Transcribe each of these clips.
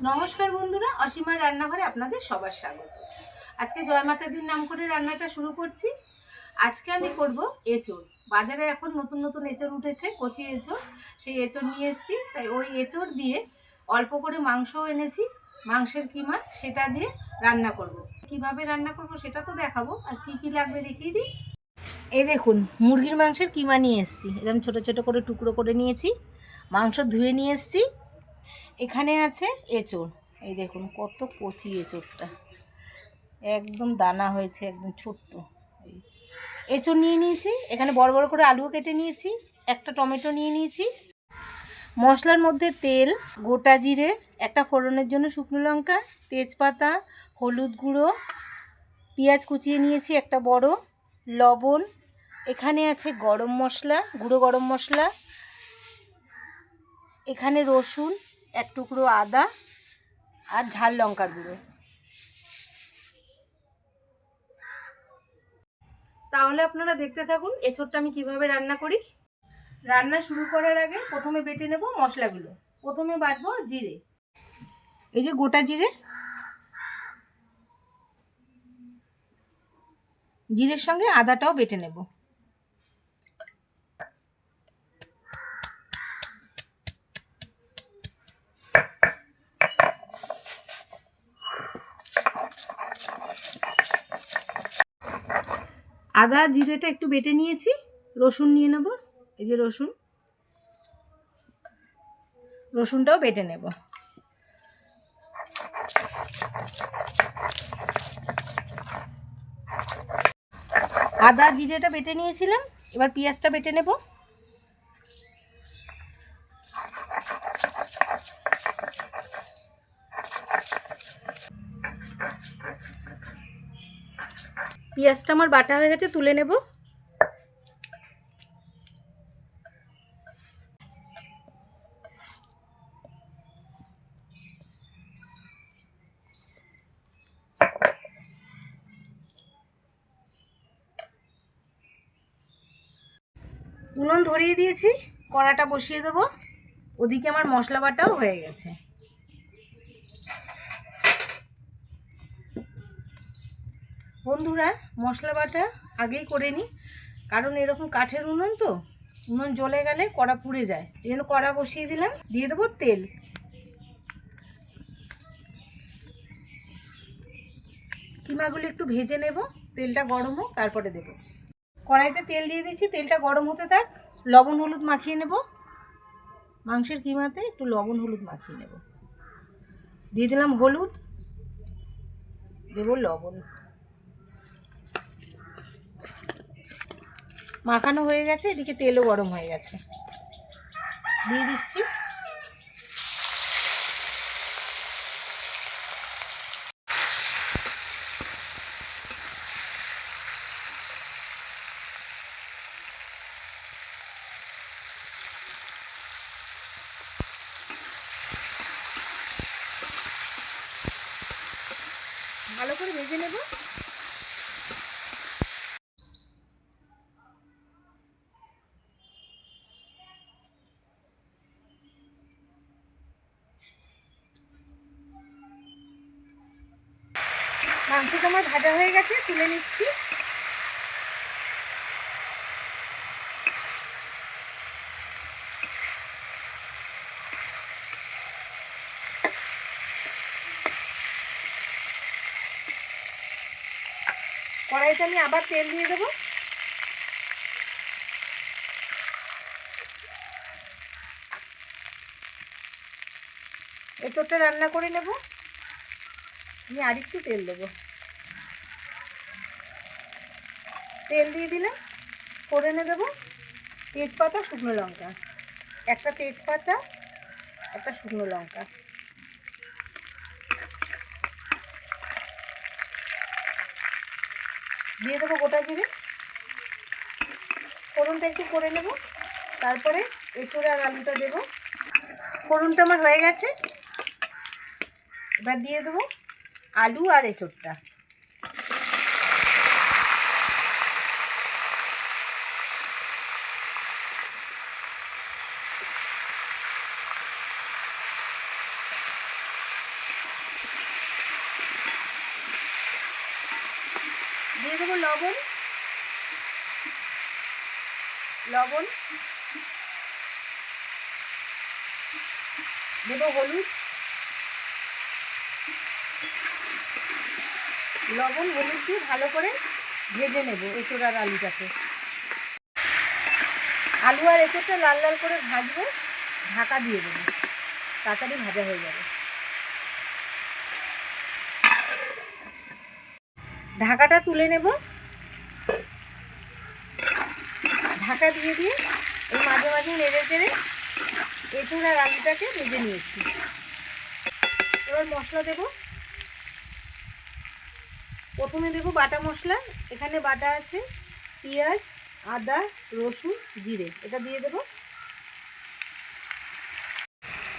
নমস্কার বন্ধুরা, অসীমার রান্নাঘরে আপনাদের সবার স্বাগত। আজকে জয় মাতা দির নাম করে রান্নাটা শুরু করছি। আজকে আমি করব এঁচোড়। বাজারে এখন নতুন নতুন এঁচোড় উঠেছে, কচি এঁচোড়। সেই এঁচোড় নিয়ে এসেছি, তাই ওই এঁচোড় দিয়ে অল্প করে মাংসও এনেছি, মাংসের কিমা, সেটা দিয়ে রান্না করব। কিভাবে রান্না করব সেটা তো দেখাবো, আর কি কি লাগবে দেখিয়ে দিই। এই দেখুন, মুরগির মাংসের কিমা নিয়ে এসেছি, এরকম ছোটো ছোটো করে টুকরো করে নিয়েছি। মাংস ধুয়ে নিয়ে এসেছি। এখানে আছে এঁচোড়, এই দেখুন কত কচি এঁচোড়টা, একদম দানা হয়েছে, একদম ছোট্ট। এঁচোড় নিয়ে নিয়েছি, এখানে বড় বড় করে আলুও কেটে নিয়েছি, একটা টমেটো নিয়ে নিয়েছি। মশলার মধ্যে তেল, গোটা জিরে, একটা ফোড়নের জন্য শুকনো লঙ্কা, তেজপাতা, হলুদ গুঁড়ো, পেঁয়াজ কুচিয়ে নিয়েছি একটা বড়, লবণ, এখানে আছে গরম মশলা, গুঁড়ো গরম মশলা, এখানে রসুন, এক টুকরো আদা, আর ঝাল লঙ্কার গুঁড়ো। তাহলে আপনারা দেখতে থাকুন এঁচোড়টা আমি কিভাবে রান্না করি। রান্না শুরু করার আগে প্রথমে বেটে নেব মশলাগুলো। প্রথমে বাটবো জিরে, এই যে গোটা জিরে, জিরের সঙ্গে আদাটাও বেটে নেব। আদা জিরেটা একটু বেটে নিয়েছি। রসুন নিয়ে নেব, এই যে রসুন, রসুনটাও বেটে নেব। আদা জিরেটা বেটে নিয়েছিলাম, এবার পেঁয়াজটা বেটে নেব। পেঁয়াজটা আমার বাটা হয়ে গেছে, তুলে নেব। উনুন ধরিয়ে দিয়েছি, কড়াটা বসিয়ে দেবো। ওদিকে আমার মশলা বাটাও হয়ে গেছে। বন্ধুরা, মশলা বাটা আগেই করে নিই, কারণ এরকম কাঠের উনুন তো, উনুন জ্বলে গেলে কড়া পুড়ে যায়। এই জন্য কড়া বসিয়ে দিলাম, দিয়ে দেবো তেল। কিমাগুলো একটু ভেজে নেব, তেলটা গরম হোক তারপরে দেবো। কড়াইতে তেল দিয়ে দিয়েছি, তেলটা গরম হতে থাক। লবণ হলুদ মাখিয়ে নেব, মাংসের কিমাতে একটু লবণ হলুদ মাখিয়ে নেব। দিয়ে দিলাম হলুদ, দেবো লবণ। মাখানো হয়ে গেছে, এদিকে তেলও গরম হয়ে গেছে, দিয়ে দিচ্ছি। ভালো করে ভেজে নেব। মাংসটা আমার ভাজা হয়ে গেছে, তুলে নিচ্ছি। কড়াইতে আমি আবার তেল দিয়ে দেবো। এঁচোড়টা রান্না করে নেব, আমি আরেকটু তেল দেবো। তেল দিয়ে দিলাম, ফোড়নে দেবো তেজপাতা, শুকনো লঙ্কা, একটা তেজপাতা, একটা শুকনো লঙ্কা, দিয়ে দেবো গোটা জিরে। ফোড়নটা একটু করে নেব, তারপরে এঁচোড় আর আলুটা দেবো। ফোড়নটা আমার হয়ে গেছে, এবার দিয়ে দেবো আলু আর এঁচোড়টা। দিয়ে দেবো লবণ, লবণ দেবো, হলুদ, লবণ হলুদ দিয়ে ভালো করে ভেজে নেব এঁচোড় আর আলুটাকে। আলু আর এঁচোড়টা লাল লাল করে ভাজবো, ঢাকা দিয়ে দেবো, তাড়াতাড়ি ভাজা হয়ে যাবে। ঢাকাটা তুলে নেব, ঢাকা দিয়ে দিয়ে এই মাঝে মাঝে নেড়ে চেড়ে এঁচোড় আর আলুটাকে ভেজে নিয়েছি। এবার মশলা দেব। প্রথমে দেব বাটা মশলা। এখানে বাটা আছে পেঁয়াজ, আদা, রসুন, জিরে, এটা দিয়ে দেব।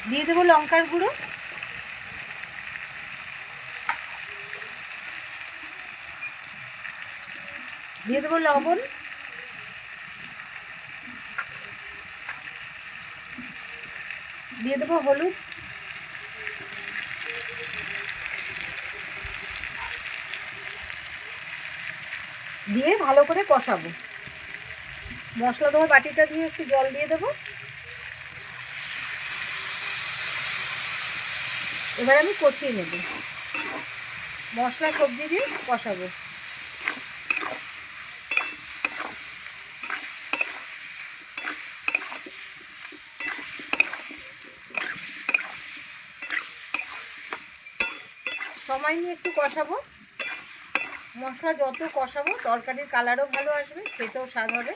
দিয়ে দেবো লঙ্কার গুঁড়ো, দিয়ে দেবো লবণ, দিয়ে দেবো হলুদ, দিয়ে ভালো করে কষাবো। মশলা দেওয়ার বাটিটা দিয়ে একটু জল দিয়ে দেবো। এবার আমি কষিয়ে নেব, মশলা সবজি দিয়ে কষাবো। সময় নিয়ে একটু কষাবো। মশলা যত কষাবো তরকারির কালারও ভালো আসবে, খেতেও স্বাদ হবে।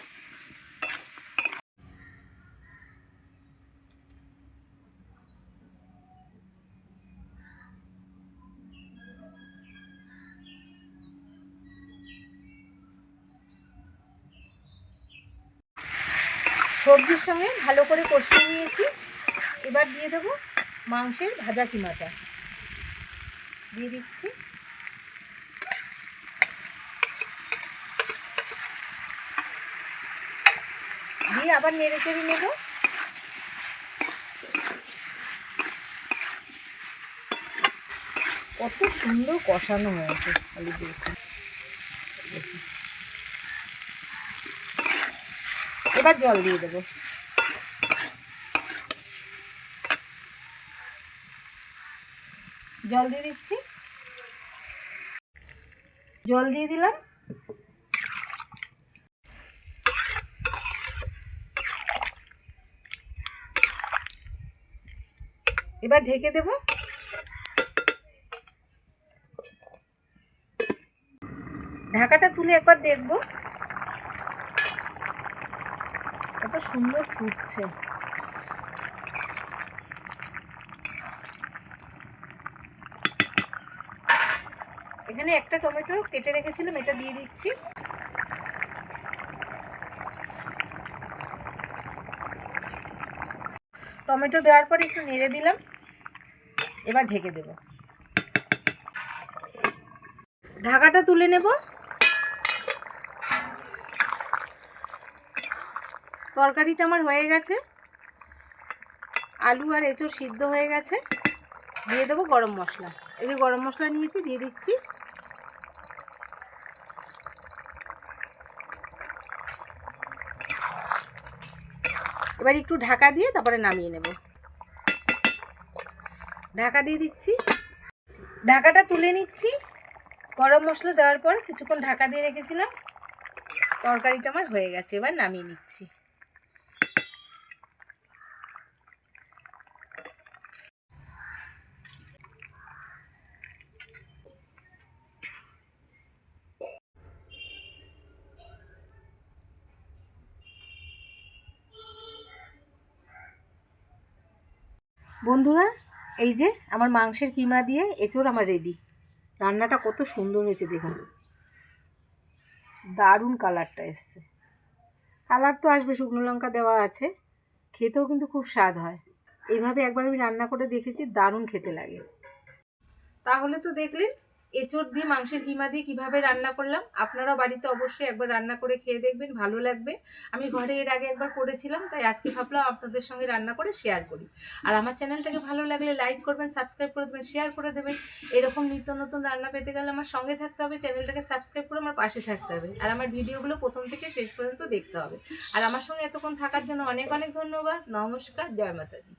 সবজির সঙ্গে ভালো করে কষিয়ে নিয়েছি। এবার দিয়ে দেবো মাংসের ভাজা কিমাটা, দিয়ে দিচ্ছি। দিয়ে আবার নেড়ে চেড়ে নেব। কত সুন্দর কষানো হয়েছে আলু দিয়ে। এবার জল দিয়ে দেবো। জল দিয়ে দিচ্ছি, জল দিয়ে দিলাম। এবার ঢেকে দেব। ঢাকাটা তুলে একবার দেখব, কত সুন্দর ফুটছে। এখানে একটা টমেটো কেটে রেখেছিলাম, এটা দিয়ে দিচ্ছি। টমেটো দেওয়ার পর একটু নেড়ে দিলাম। এবার ঢেকে দেব। ঢাকাটা তুলে নেব। তরকারিটা আমার হয়ে গেছে, আলু আর এঁচোড় সিদ্ধ হয়ে গেছে। দিয়ে দেবো গরম মশলা। এই যে গরম মশলা নিয়েছি, দিয়ে দিচ্ছি। এবার একটু ঢাকা দিয়ে তারপরে নামিয়ে নেব। ঢাকা দিয়ে দিচ্ছি, ঢাকাটা তুলে নিচ্ছি। গরম মশলা দেওয়ার পর কিছুক্ষণ ঢাকা দিয়ে রেখেছিলাম। তরকারিটা আমার হয়ে গেছে, এবার নামিয়ে নিচ্ছি। বন্ধুরা, এই যে আমার মাংসের কিমা দিয়ে এঁচোড় আমার রেডি। রান্নাটা কত সুন্দর হয়েছে দেখুন, দারুণ কালারটা এসছে। কালার তো আসবে, শুকনো লঙ্কা দেওয়া আছে, খেতেও কিন্তু খুব স্বাদ হয়। এইভাবে একবার আমি রান্না করে দেখেছি, দারুণ খেতে লাগে। তাহলে তো দেখলেন এঁচোড় দিয়ে মাংসের কিমা দিয়ে কীভাবে রান্না করলাম। আপনারাও বাড়িতে অবশ্যই একবার রান্না করে খেয়ে দেখবেন, ভালো লাগবে। আমি ঘরে এর আগে একবার করেছিলাম, তাই আজকে ভাবলাম আপনাদের সঙ্গে রান্না করে শেয়ার করি। আর আমার চ্যানেলটাকে ভালো লাগলে লাইক করবেন, সাবস্ক্রাইব করে দেবেন, শেয়ার করে দেবেন। এরকম নিত্য নতুন রান্না পেতে গেলে আমার সঙ্গে থাকতে হবে, চ্যানেলটাকে সাবস্ক্রাইব করে আমার পাশে থাকতে হবে, আর আমার ভিডিওগুলো প্রথম থেকে শেষ পর্যন্ত দেখতে হবে। আর আমার সঙ্গে এতক্ষণ থাকার জন্য অনেক অনেক ধন্যবাদ। নমস্কার, জয় মাতা দি।